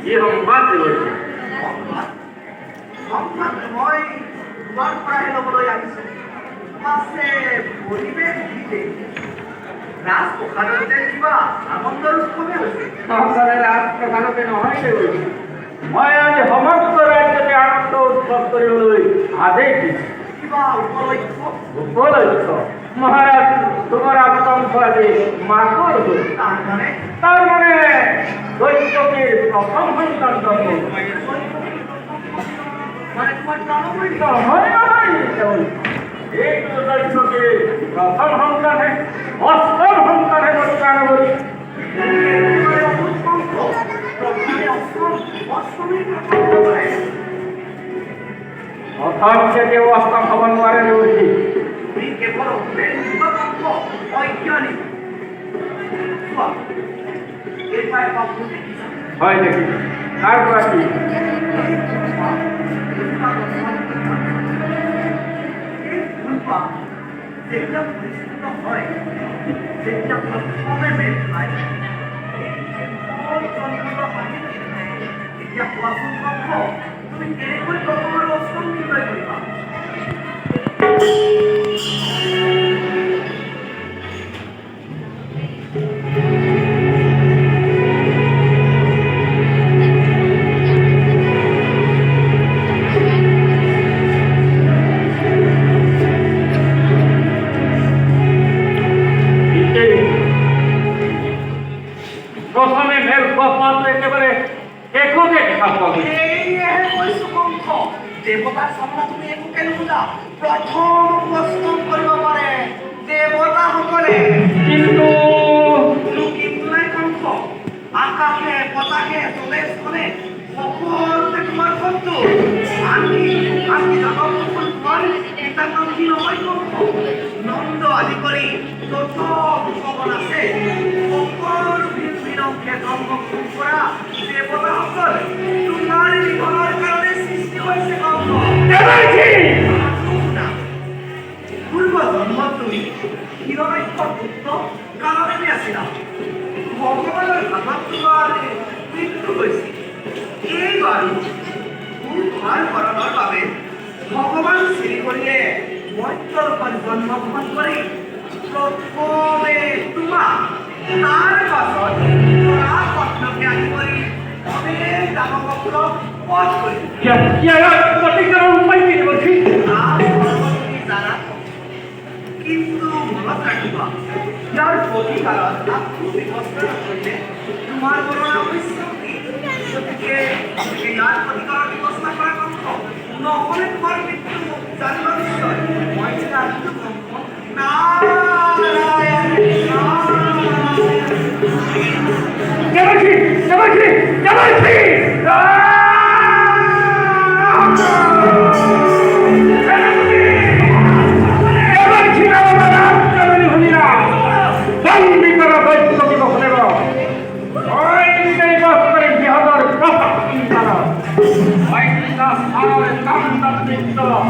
কি সংবাদ দিবছে সংবাদ মই তোমাৰ পৰাই ল'বলৈ আহিছোঁ। আছে পৰিৱেশ বিশেষ ৰাজপ্ৰসাদত যে কিবা আনন্দৰ উৎসৱে হৈছে। সঁচাৰে ৰাজপ্ৰসাদতে নহয় দেউল, মই আজি সমগ্ৰ ৰাজ্যতে আনন্দ উৎসৱ কৰিবলৈ আদেশ দিছোঁ। কিবা উপলক্ষ মহারাজ তোমার আতঙ্ক আছে মাকড় তার মানে দৈত্যকে প্রথম সন্তান মানে তোমার জনগণ এই দৈত্যকে প্রথম সন্তানে অষ্টম সন্তানে বলিদান করি অথচ কেউ অষ্টম হব নোৱাৰে বলছি কেবল বৈজ্ঞানিক হয় দেখি তাৰপৰা কি যেতিয়া পৰিচিত হয় যেতিয়া প্ৰথমে মেল খায় এতিয়া কোৱাচোন কংস তুমি কেনেকৈ প্ৰথম আৰু অষ্টম নিৰ্ণয় কৰিবা? প্ৰথমে মেল কপাল একেবাৰে এককে দেখা পাবে দেৱতাৰ চামৰা তুমি একোকে নুবুজা। প্ৰথম প্ৰস্তুত কৰিব পাৰে দেৱতাসকলে, কিন্তু নাই কংস। আকাশে পতাকে তলে স্থলে সকলোতে তোমাৰ শত্ৰু। আনকি জগতসকল তোমাৰ পিতাকাংক্ষী নহয় কংস। নন্দ আদি কৰি যত ভগৱান আছে সকলো ভিন ভিন অংশে জন্মগ্ৰহণ কৰা দেৱতাসকল তোমাৰ নিধনৰ কাৰণে সৃষ্টি হৈছে কংস। পূৰ্ব জন্মত তুমি হিৰণ্যৰ পুত্ৰ কালদেৱী আছিলা। ভগৱানৰ হাতত তোমাৰ মৃত্যু হৈছিল। এইবাৰ তোমাৰ মৰণৰ বাবে ভগৱান শ্ৰীহৰিয়ে মৰ্ত্যৰূপত জন্মগ্ৰহণ কৰি প্ৰথমে তোমাক তাৰ পাছত পত্নকে আনি কৰি অনেক দানৱক বধ কৰিছিল। কিন্তু মনত ৰাখিবা ইয়াৰ প্ৰতিকাৰত আকৌ ব্যৱস্থা নকৰিলে তোমাৰ মৰণৰ অৱশ্যে গতিকে ইয়াৰ প্ৰতিকাৰৰ ব্যৱস্থা কৰা কংস। নহ'লে তোমাৰ মৃত্যু জানিব নিশ্চয়। মই যে ৰাখিছো কংস